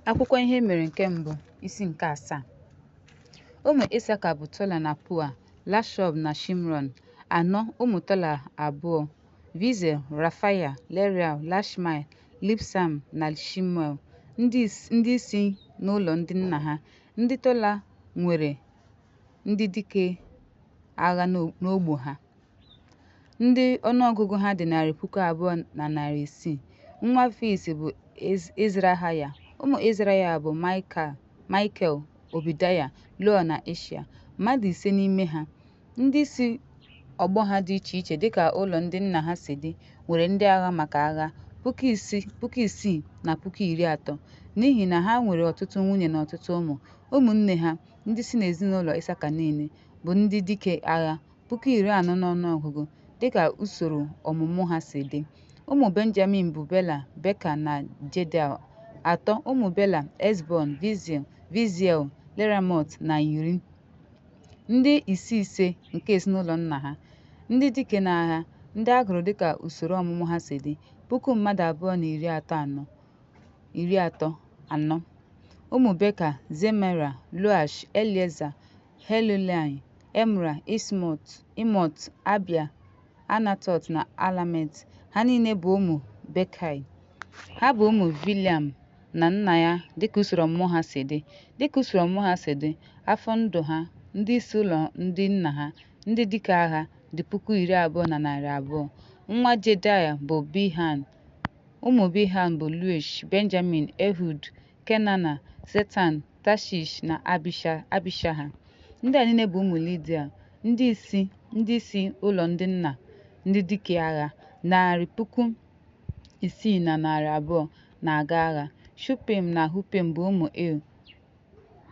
Akwụkwọ ihe mere nke mbụ isi nke 7. Ụmụ Isaka bụ Tola na Pua, Lashọb na Shimron. 4 ụmụ Tola abụọ, Vizel, Rafaya, Leriel, Lashmai, Libsam na Shimuel, ndị isi n'ụlọ ndị nna ha. Ndị Tola nwere ndị dike agha n'ogbo ha. Ndị ọnụọgụgụ ha dị 2,260. Nwa Fis bụ Izrahaya. Ụmụ Izrahaya bụ Michael, Obidaya, Loa na Ishia. Mmadụ 5 n'ime ha, ndị si ọgbọ ha dị iche iche dịka ụlọ ndị nna ha si dị, nwere ndị agha maka agha 6,000 na 30,000, n'ihi na ha nwere ọtụtụ nwunye na ọtụtụ ụmụ. Ụmụnne ha, ndị si n'ezinụlọ Isaka niile, bụ ndị dike agha 40,000 n'ọnụọgụgụ, dịka usoro ọmụmụ ha si dị. Ụmụ Benjamin bụ Bela, Beka na Jedel. 3 ụmụ Bela, Ezbon, Viziel, Leramot na Iri, ndị isi nke ezinụlọ nna ha, ndị dike n'agha, ndị a gụrụ dịka usoro ọmụmụ ha si dị, 2,234. Ụmụ Beka, Zemera, Loash, Elieza, Helelai, Emra, Imot, Abia, Anatot na Alamet. Ha niile bụ ụmụ Bekai. Ha bụ ụmụ Biliam na nna ya dịka usoro ọmụmụ ha si dị. Dịka usoro ọmụmụ ha si dị, afọ ndụ ha, ndị isi ụlọ ndị nna ha, ndị dike agha dị 20,200. Nwa Jedaya bụ Bilhan. Ụmụ Bilhan bụ Luish, Benjamin, Ehud, Kenana, Zetan, Tashish na Abishaha. Ndị a niile bụ ụmụ Lidia, ndị isi ụlọ ndị nna, ndị dike agha 6,200 na-aga agha. Shupim na Hupim bụ ụmụ El,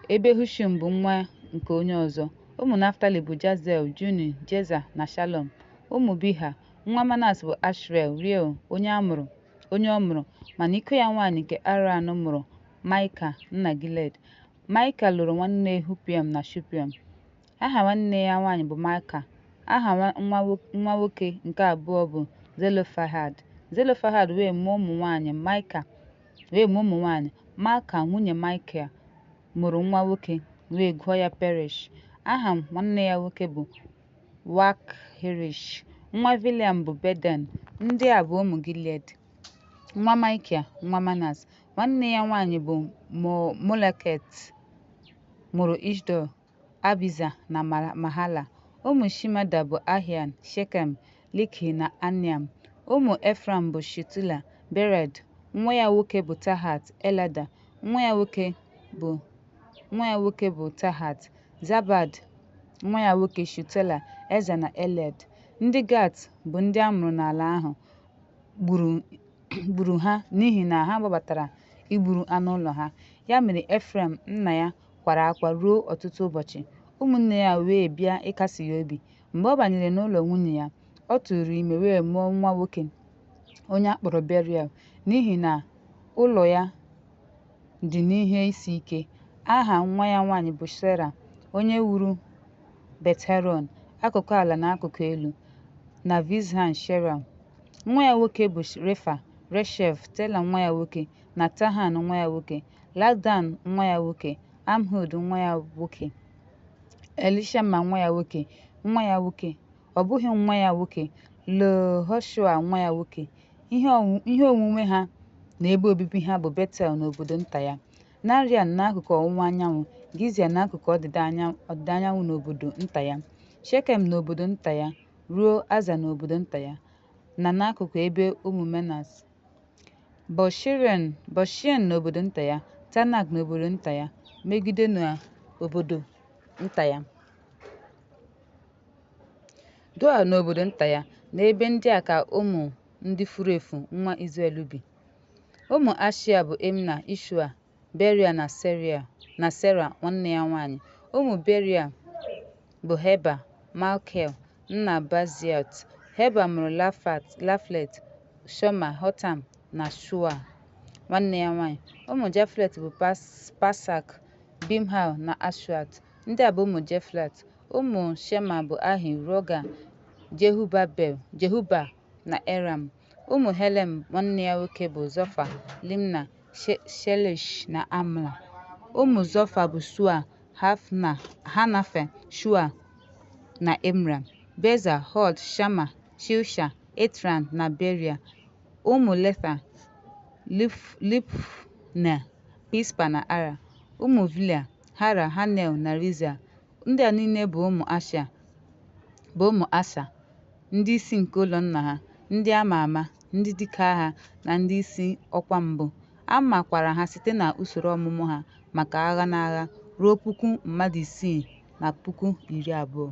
ebe Hushim bụ nwa nke onye ọzọ. Ụmụ Naftali bụ Jazel, Juni, Jeza na Shalom. Ụmụ Biha, nwa Manas bụ Ashrel, Riel onye ọ mụrụ, mana iko ya nwaanyị nke Aran mụrụ Maịka nna Giled. Maịka lụrụ nwanne Hupim na Shupim. Aha nwanne ya nwaanyị bụ Maịka. Aha nwa nwoke nke abụọ bụ Zelofehad. Zelofehad wee mụọ ụmụ nwaanyị. Maaka nwunye Maịka mụrụ nwa nwoke wee gụọ ya Perish. Aha nwanne ya nwoke bụ Wakhirish. Nwa Biliam bụ Beden. Ndị a bụ ụmụ Gilead. Nwa Maịka nwa Manas, nwanne ya nwaanyị bụ Moleket mụrụ Ishdod, Abiza na Mahala. Ụmụ Shimada bụ Ahian, Shekem, Liki na Aniam. Ụmụ Efram bụ Shutela, Bered. Nwa ya nwoke bụ Tahat, Elada. Nwa ya nwoke bụ Tahat, Zabad. Nwa ya nwoke Shutela, Eza na Eled. Ndị Gat bụ ndị a mụrụ n'ala ahụ gburu ha n'ihi na ha gbabatara igburu anụ ụlọ ha. Ya mere Efrem nna ya kwara akwa ruo ọtụtụ ụbọchị. Ụmụnne ya wee bịa ịkasi ya obi. Mgbe ọ banyere n'ụlọ nwunye ya, ọ tụrụ ime wee mụọ nwa nwoke onye a kpọrọ Beriel, n'ihi na ụlọ ya dị n'ihe isi ike. Aha nwa ya nwaanyị bụ Shera, onye wuru Bet-Horon, akụkụ ala na akụkụ elu, na Vizhan Shera. Nwa ya nwoke bụ Refa, Reshev, Tela nwa ya nwoke, na Tahan nwa ya nwoke, Ladan nwa ya nwoke, Amhud nwa ya nwoke, Elishama nwa ya nwoke, ọ bụghị nwa ya nwoke, Lehoshua nwa ya nwoke. Ihe onwunwe ha na ebe obibi ha bụ Betel na obodo nta ya, Narian n'akụkụ ọwụwa anyanwụ, Gizia n'akụkụ ọdịda anyanwụ na obodo nta ya, Shekem na obodo nta ya, ruo Aza na obodo nta ya, na n'akụkụ ebe ụmụ Menas, Boshen na obodo nta ya, Tanak na obodo nta ya, Megide na obodo nta ya, Doa na obodo nta ya. Na ebe ndị a ka ụmụ ndị furu efu nwa Izrel bi. Ụmụ Ashia bụ Emna, Ishua, Beria na Sera nwanne ya nwaanyị. Ụmụ Beria bụ Heba, Malkiel nna Baziot. Heba mụrụ Laflet, Shoma, Hotam na Shua nwanne ya nwaanyị. Ụmụ Jaflet bụ Pasak, Bimhal na Ashwat. Ndị a bụ ụmụ Jaflet. Ụmụ Shema bụ Ahi, Roga, Jehuba na Eram. Ụmụ Helem nwanne ya nwoke bụ Zofa, Limna, Shelesh na Amla. Ụmụ Zofa bụ Sua, Hanafe, Shua na Imran. Beza, Hod, Shama, Shilsha, Itran na Beria. Ụmụ Letha, Lipna, Pispa na Ara. Ụmụ Vilia, Hara, Hanel na Rizia. Ndị a niile bụ ụmụ Asa, ndị isi nke ụlọ nna ha, ndị ama ama, ndị dike agha na ndị isi ọkwa mbụ. A makwara ha site na usoro ọmụmụ ha maka agha na agha ruo 6,000 na 20,000.